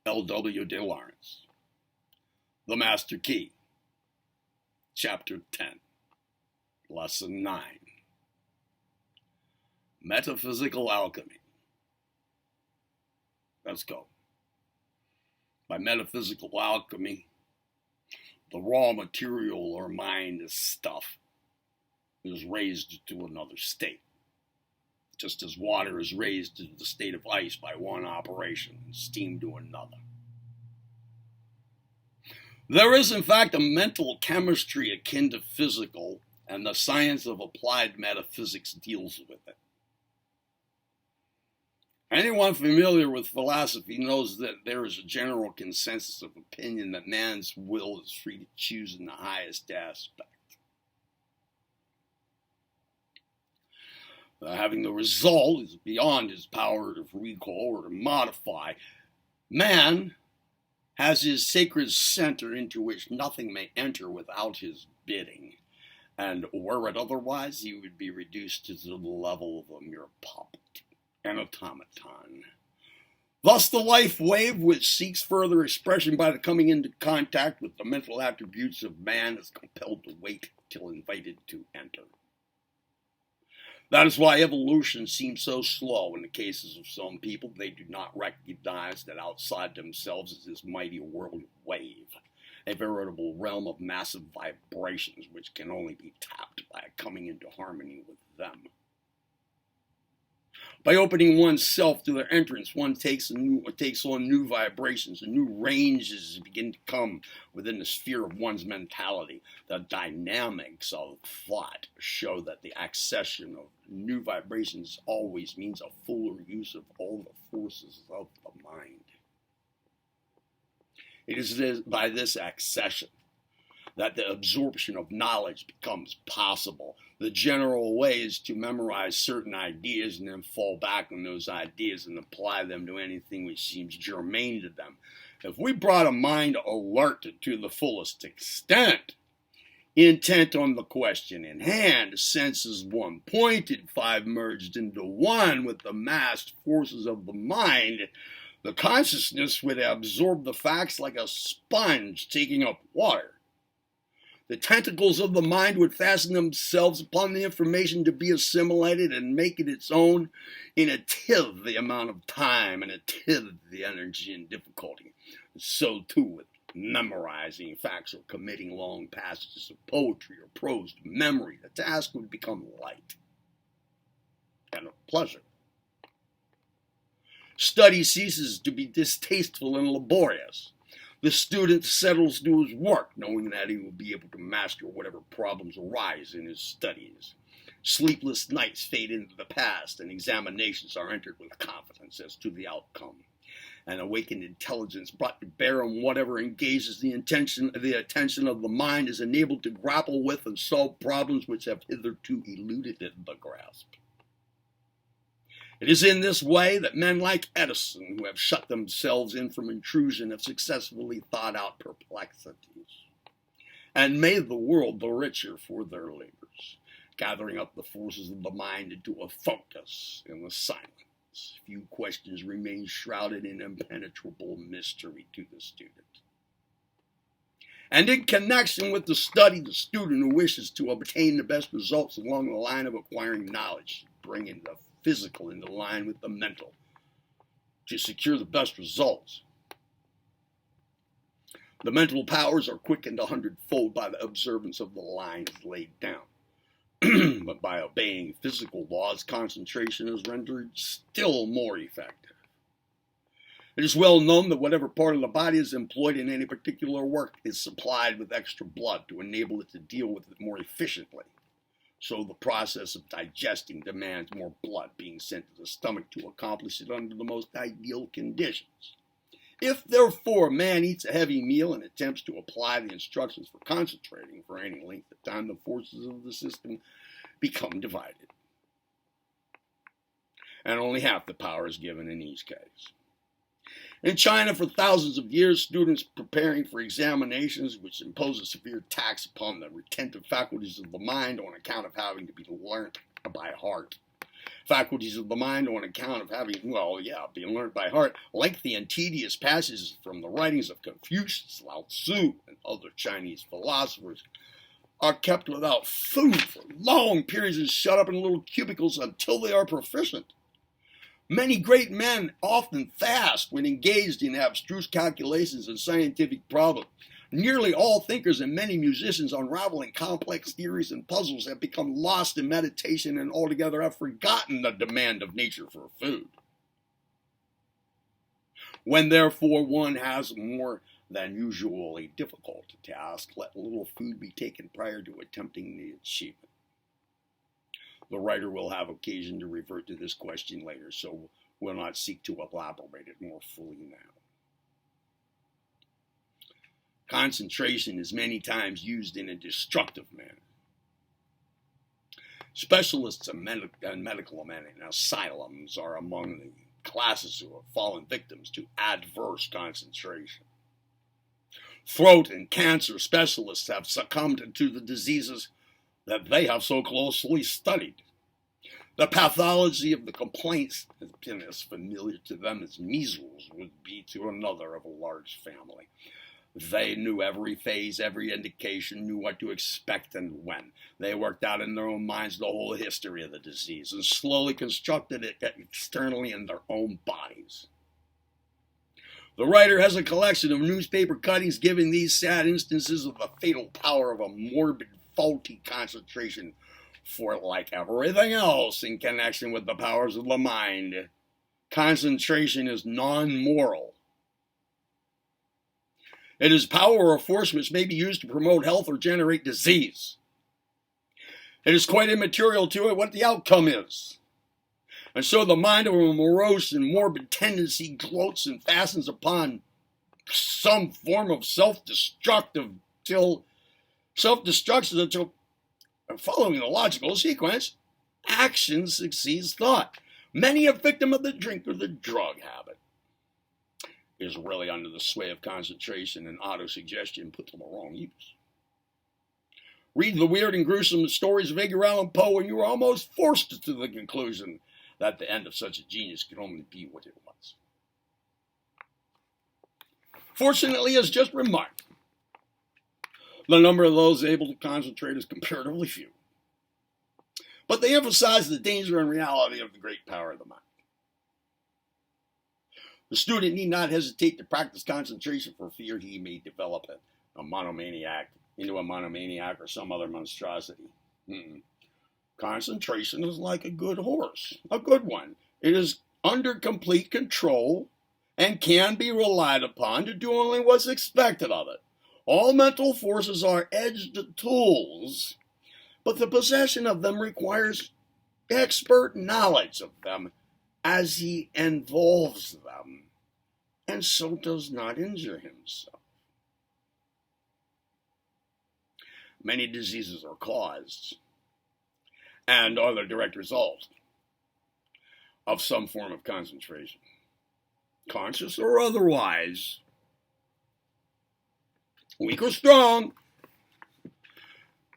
L.W. de Laurence. The Master Key. Chapter 10. Lesson 9. Metaphysical Alchemy. Let's go. By metaphysical alchemy, the raw material or mind is stuff is raised to another state, just as water is raised to the state of ice by one operation and steam to another. There is, in fact, a mental chemistry akin to physical, and the science of applied metaphysics deals with it. Anyone familiar with philosophy knows that there is a general consensus of opinion that man's will is free to choose in the highest aspect. Having the result is beyond his power to recall or to modify. Man has his sacred center into which nothing may enter without his bidding, and were it otherwise, he would be reduced to the level of a mere puppet, an automaton. Thus, the life wave, which seeks further expression by the coming into contact with the mental attributes of man, is compelled to wait till invited to enter. That is why evolution seems so slow in the cases of some people. They do not recognize that outside themselves is this mighty world wave, a veritable realm of massive vibrations which can only be tapped by coming into harmony with them. By opening oneself to their entrance, one takes on new vibrations, and new ranges begin to come within the sphere of one's mentality. The dynamics of thought show that the accession of new vibrations always means a fuller use of all the forces of the mind. It is by this accession that the absorption of knowledge becomes possible. The general way is to memorize certain ideas and then fall back on those ideas and apply them to anything which seems germane to them. If we brought a mind alert to the fullest extent, intent on the question in hand, senses one pointed, five merged into one with the massed forces of the mind, the consciousness would absorb the facts like a sponge taking up water. The tentacles of the mind would fasten themselves upon the information to be assimilated and make it its own in a tithe the amount of time and a tithe the energy and difficulty. So too with memorizing facts or committing long passages of poetry or prose to memory. The task would become light and of pleasure. Study ceases to be distasteful and laborious. The student settles to his work, knowing that he will be able to master whatever problems arise in his studies. Sleepless nights fade into the past, and examinations are entered with confidence as to the outcome. An awakened intelligence brought to bear on whatever engages the attention of the mind is enabled to grapple with and solve problems which have hitherto eluded the grasp. It is in this way that men like Edison, who have shut themselves in from intrusion, have successfully thought out perplexities and made the world the richer for their labors, gathering up the forces of the mind into a focus in the silence. Few questions remain shrouded in impenetrable mystery to the student. And in connection with the study, the student who wishes to obtain the best results along the line of acquiring knowledge, bringing the physical into line with the mental to secure the best results. The mental powers are quickened 100-fold by the observance of the lines laid down. But by obeying physical laws, concentration is rendered still more effective. It is well known that whatever part of the body is employed in any particular work is supplied with extra blood to enable it to deal with it more efficiently. So the process of digesting demands more blood being sent to the stomach to accomplish it under the most ideal conditions. If, therefore, man eats a heavy meal and attempts to apply the instructions for concentrating for any length of time, the forces of the system become divided, and only half the power is given in each case. In China, for thousands of years, students preparing for examinations, which impose a severe tax upon the retentive faculties of the mind on account of having to be learnt by heart, Faculties of the mind on account of having, being learned by heart, lengthy and tedious passages from the writings of Confucius, Lao Tzu, and other Chinese philosophers, are kept without food for long periods and shut up in little cubicles until they are proficient. Many great men often fast when engaged in abstruse calculations and scientific problems. Nearly all thinkers and many musicians unraveling complex theories and puzzles have become lost in meditation and altogether have forgotten the demand of nature for food. When therefore one has more than usually difficult task, let little food be taken prior to attempting the achievement. The writer will have occasion to revert to this question later, so we'll not seek to elaborate it more fully now. Concentration is many times used in a destructive manner. Specialists and medical men in asylums are among the classes who have fallen victims to adverse concentration. Throat and cancer specialists have succumbed to the diseases that they have so closely studied. The pathology of the complaints has been as familiar to them as measles would be to another of a large family. They knew every phase, every indication, knew what to expect and when. They worked out in their own minds the whole history of the disease and slowly constructed it externally in their own bodies. The writer has a collection of newspaper cuttings giving these sad instances of the fatal power of a morbid, faulty concentration, for like everything else in connection with the powers of the mind, concentration is non-moral. It is power or force which may be used to promote health or generate disease. It is quite immaterial to it what the outcome is. And so the mind of a morose and morbid tendency gloats and fastens upon some form of self-destruction until, following the logical sequence, action succeeds thought. Many a victim of the drink or the drug habit is really under the sway of concentration and autosuggestion put to the wrong use. Read the weird and gruesome stories of Edgar Allan Poe and you are almost forced to the conclusion that the end of such a genius could only be what it was. Fortunately, as just remarked, the number of those able to concentrate is comparatively few. But they emphasize the danger and reality of the great power of the mind. The student need not hesitate to practice concentration for fear he may develop into a monomaniac or some other monstrosity. Concentration is like a good horse, a good one. It is under complete control and can be relied upon to do only what's expected of it. All mental forces are edged tools, but the possession of them requires expert knowledge of them as he involves them, and so does not injure himself. Many diseases are caused and are the direct result of some form of concentration, conscious or otherwise, weak or strong,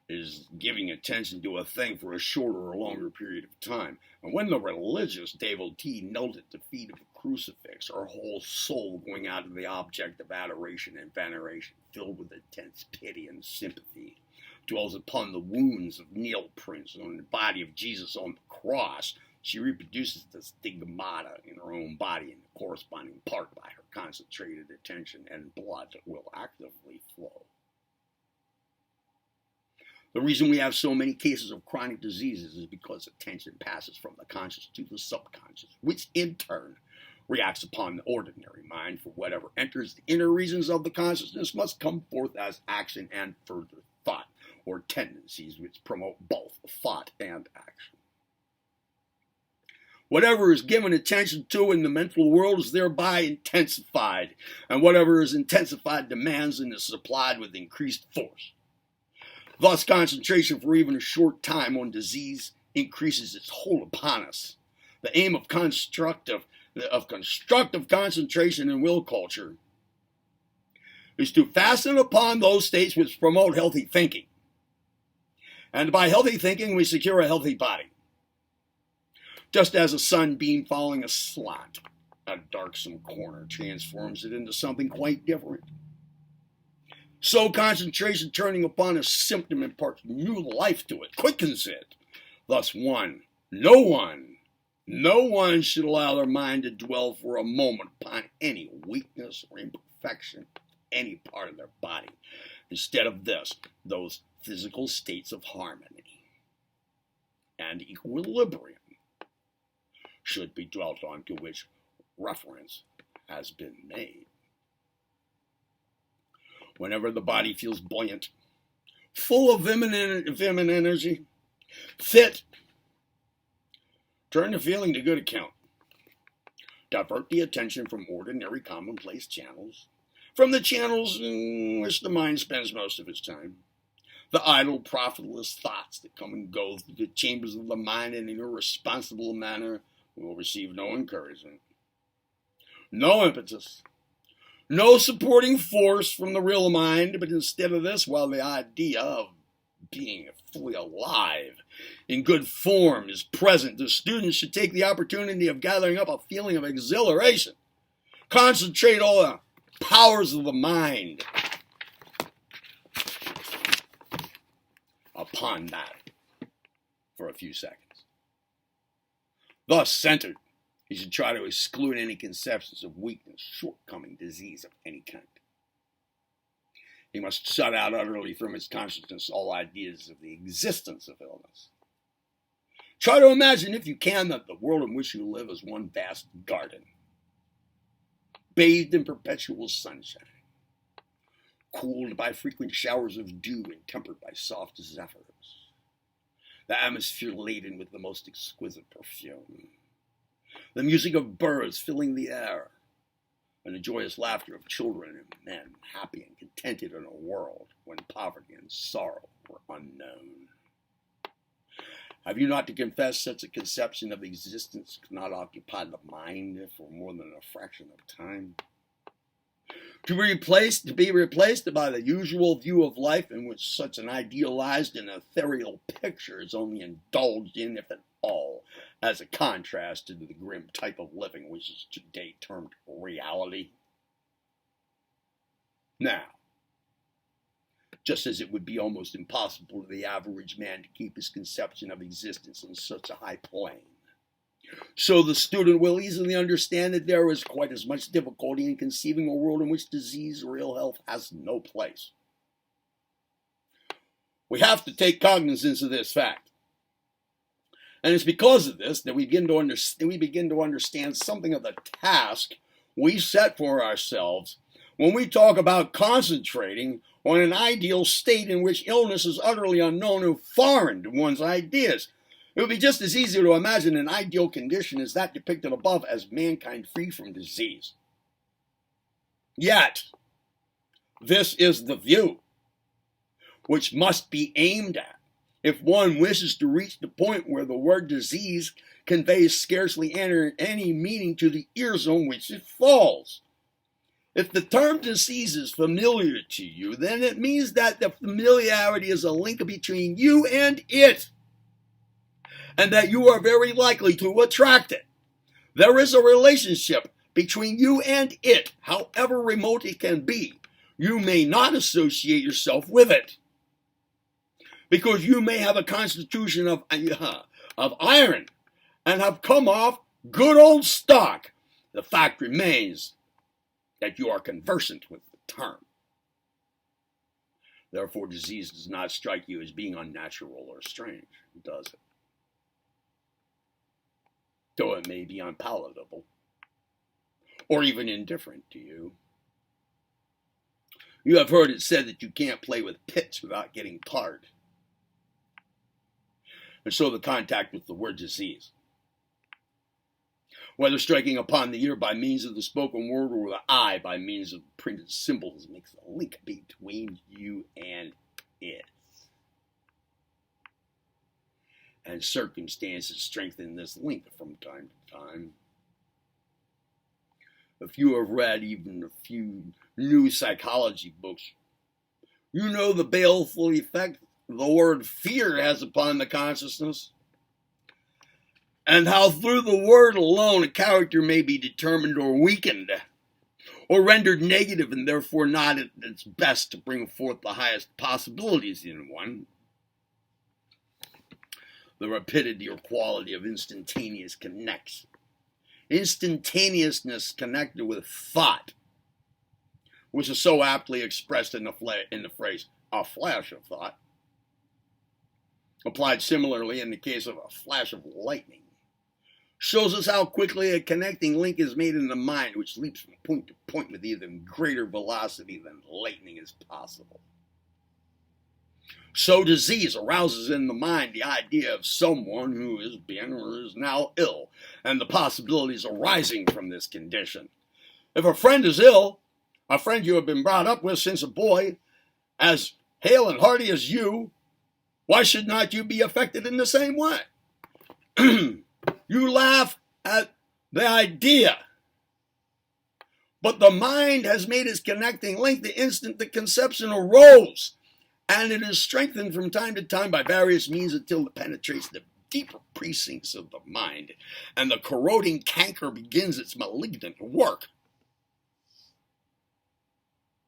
is giving attention to a thing for a shorter or longer period of time. And when the religious devotee knelt at the feet of a crucifix, her whole soul going out to the object of adoration and veneration, filled with intense pity and sympathy, dwells upon the wounds of nail prints on the body of Jesus on the cross, she reproduces the stigmata in her own body in the corresponding part by her concentrated attention, and blood will actively flow. The reason we have so many cases of chronic diseases is because attention passes from the conscious to the subconscious, which in turn reacts upon the ordinary mind, for whatever enters the inner regions of the consciousness must come forth as action and further thought, or tendencies which promote both thought and action. Whatever is given attention to in the mental world is thereby intensified, and whatever is intensified demands and is supplied with increased force. Thus, concentration for even a short time on disease increases its hold upon us. The aim of constructive concentration in will culture is to fasten upon those states which promote healthy thinking. And by healthy thinking, we secure a healthy body. just as a sunbeam following a slant, a darksome corner transforms it into something quite different. So concentration turning upon a symptom imparts new life to it, quickens it. Thus no one should allow their mind to dwell for a moment upon any weakness or imperfection of any part of their body. Instead of this, those physical states of harmony and equilibrium should be dwelt on, to which reference has been made. Whenever the body feels buoyant, full of feminine energy, fit, turn the feeling to good account. Divert the attention from ordinary commonplace channels, from the channels in which the mind spends most of its time. The idle, profitless thoughts that come and go through the chambers of the mind in an irresponsible manner will receive no encouragement, no impetus, no supporting force from the real mind, but instead of this, while the idea of being fully alive, in good form, is present, the student should take the opportunity of gathering up a feeling of exhilaration. Concentrate all the powers of the mind upon that for a few seconds. Thus centered, he should try to exclude any conceptions of weakness, shortcoming, disease of any kind. He must shut out utterly from his consciousness all ideas of the existence of illness. Try to imagine, if you can, that the world in which you live is one vast garden, bathed in perpetual sunshine, cooled by frequent showers of dew and tempered by soft zephyrs, the atmosphere laden with the most exquisite perfume, the music of birds filling the air, and the joyous laughter of children and men, happy and contented in a world when poverty and sorrow were unknown. Have you not to confess such a conception of existence cannot occupy the mind for more than a fraction of time? To be replaced by the usual view of life, in which such an idealized and ethereal picture is only indulged in, if at all, as a contrast to the grim type of living which is today termed reality. Now, just as it would be almost impossible to the average man to keep his conception of existence on such a high plane, so the student will easily understand that there is quite as much difficulty in conceiving a world in which disease or ill health has no place. We have to take cognizance of this fact. And it's because of this that we begin to understand something of the task we set for ourselves when we talk about concentrating on an ideal state in which illness is utterly unknown and foreign to one's ideas. It would be just as easy to imagine an ideal condition as that depicted above as mankind free from disease. Yet, this is the view which must be aimed at if one wishes to reach the point where the word disease conveys scarcely any meaning to the ears on which it falls. If the term disease is familiar to you, then it means that the familiarity is a link between you and it, and that you are very likely to attract it. There is a relationship between you and it, however remote it can be. You may not associate yourself with it, because you may have a constitution of iron and have come off good old stock. The fact remains that you are conversant with the term. Therefore, disease does not strike you as being unnatural or strange, does it? Though it may be unpalatable, or even indifferent to you. You have heard it said that you can't play with pits without getting tarred. And so the contact with the word disease, whether striking upon the ear by means of the spoken word or the eye by means of printed symbols, makes a link between you and it. And circumstances strengthen this link from time to time. If you have read even a few new psychology books, you know the baleful effect the word fear has upon the consciousness. and how through the word alone a character may be determined or weakened, or rendered negative and therefore not at its best to bring forth the highest possibilities in one. The rapidity or quality of instantaneous connection. Instantaneousness connected with thought, which is so aptly expressed in the phrase, a flash of thought, applied similarly in the case of a flash of lightning, shows us how quickly a connecting link is made in the mind, which leaps from point to point with even greater velocity than lightning is possible. So disease arouses in the mind the idea of someone who has been or is now ill, and the possibilities arising from this condition. If a friend is ill, a friend you have been brought up with since a boy, as hale and hearty as you, why should not you be affected in the same way? You laugh at the idea, but the mind has made its connecting link the instant the conception arose, and it is strengthened from time to time by various means until it penetrates the deeper precincts of the mind, and the corroding canker begins its malignant work.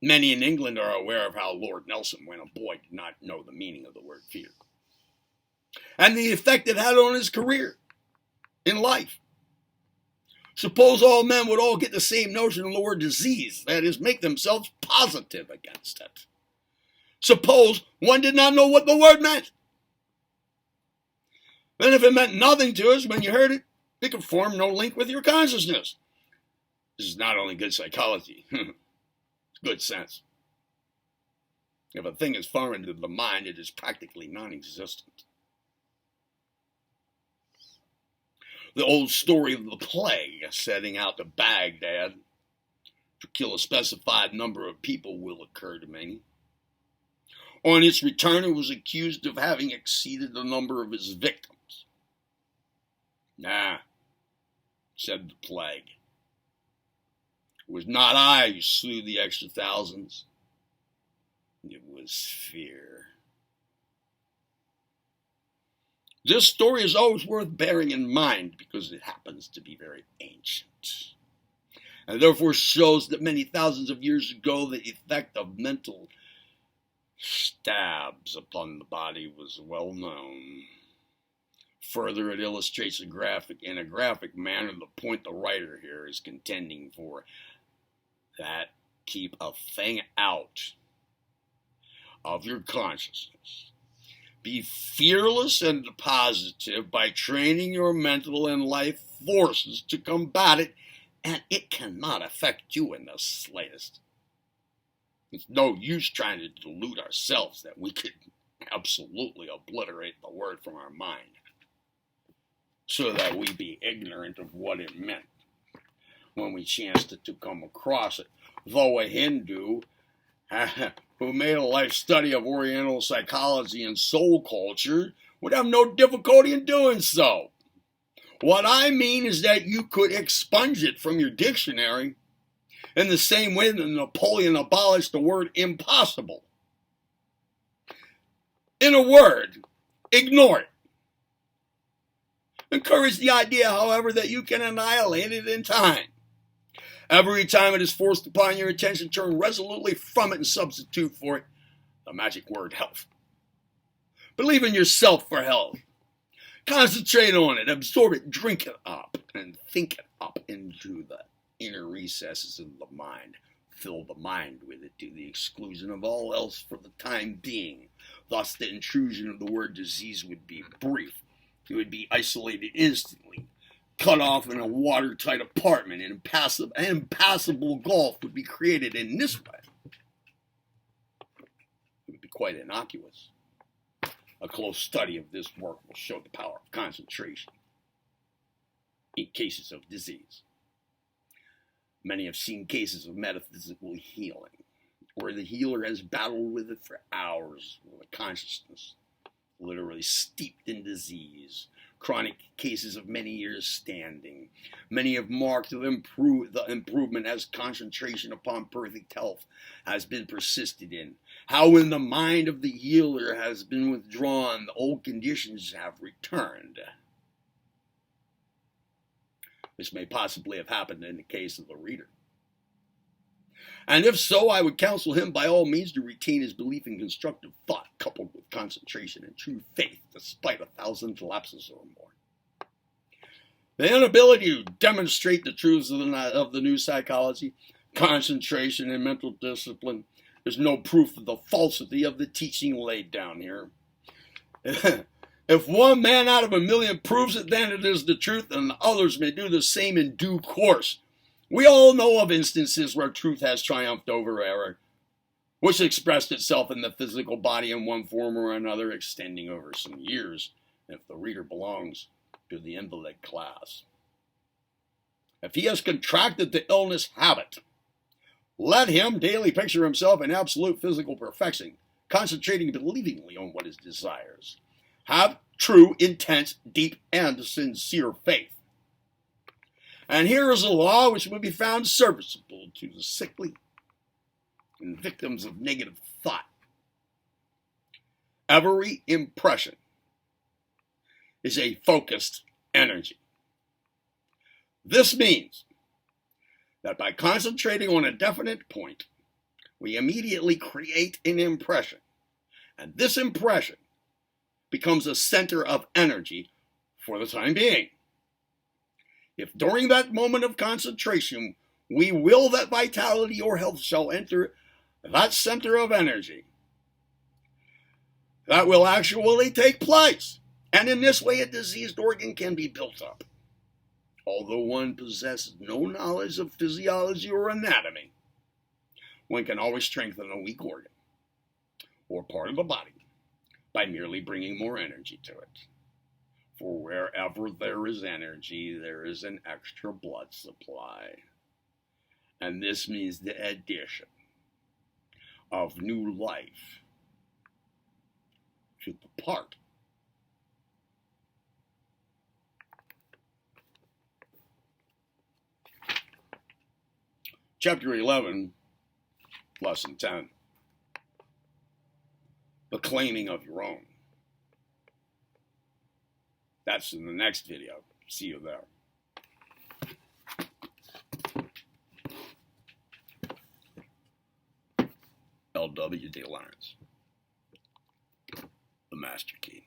Many in England are aware of how Lord Nelson, when a boy, did not know the meaning of the word fear, and the effect it had on his career in life. Suppose all men would all get the same notion of the word disease, that is, make themselves positive against it. Suppose one did not know what the word meant. Then if it meant nothing to us when you heard it, it could form no link with your consciousness. This is not only good psychology, it's good sense. If a thing is foreign to the mind, it is practically non-existent. The old story of the plague setting out to Baghdad to kill a specified number of people will occur to many. On its return, it was accused of having exceeded the number of its victims. Nah, said the plague. It was not I who slew the extra thousands. It was fear. This story is always worth bearing in mind because it happens to be very ancient, and therefore shows that many thousands of years ago the effect of mental stabs upon the body was well known. Further, it illustrates in a graphic manner the point the writer here is contending for, that keep a thing out of your consciousness. Be fearless and positive by training your mental and life forces to combat it, and it cannot affect you in the slightest. It's no use trying to delude ourselves that we could absolutely obliterate the word from our mind so that we be ignorant of what it meant when we chanced to come across it. Though a Hindu who made a life study of Oriental psychology and soul culture would have no difficulty in doing so. What I mean is that you could expunge it from your dictionary in the same way that Napoleon abolished the word impossible. In a word, ignore it. Encourage the idea, however, that you can annihilate it in time. Every time it is forced upon your attention, turn resolutely from it and substitute for it the magic word health. Believe in yourself for health. Concentrate on it, absorb it, drink it up, and think it up into the inner recesses of the mind. Fill the mind with it to the exclusion of all else for the time being. Thus, the intrusion of the word disease would be brief. It would be isolated instantly. Cut off in a watertight apartment, and impassable gulf would be created in this way. It would be quite innocuous. A close study of this work will show the power of concentration in cases of disease. Many have seen cases of metaphysical healing, where the healer has battled with it for hours with a consciousness literally steeped in disease. Chronic cases of many years standing. Many have marked the improvement as concentration upon perfect health has been persisted in. How when the mind of the healer has been withdrawn, the old conditions have returned. This may possibly have happened in the case of the reader. And if so, I would counsel him by all means to retain his belief in constructive thought, coupled with concentration and true faith, despite 1,000 lapses or more. The inability to demonstrate the truths of the new psychology, concentration, and mental discipline is no proof of the falsity of the teaching laid down here. If one man out of 1,000,000 proves it, then it is the truth, and others may do the same in due course. We all know of instances where truth has triumphed over error, which expressed itself in the physical body in one form or another, extending over some years, if the reader belongs to the invalid class. If he has contracted the illness habit, let him daily picture himself in absolute physical perfection, concentrating believingly on what he desires. Have true, intense, deep, and sincere faith. And here is a law which will be found serviceable to the sickly and victims of negative thought. Every impression is a focused energy. This means that by concentrating on a definite point, we immediately create an impression, and this impression becomes a center of energy for the time being. If during that moment of concentration we will that vitality or health shall enter that center of energy, that will actually take place. And in this way, a diseased organ can be built up. Although one possesses no knowledge of physiology or anatomy, one can always strengthen a weak organ or part of the body by merely bringing more energy to it. For wherever there is energy, there is an extra blood supply. And this means the addition of new life to the part. Chapter 11, Lesson 10. The claiming of your own. That's in the next video. See you there. L.W. de Laurence, the Master Key.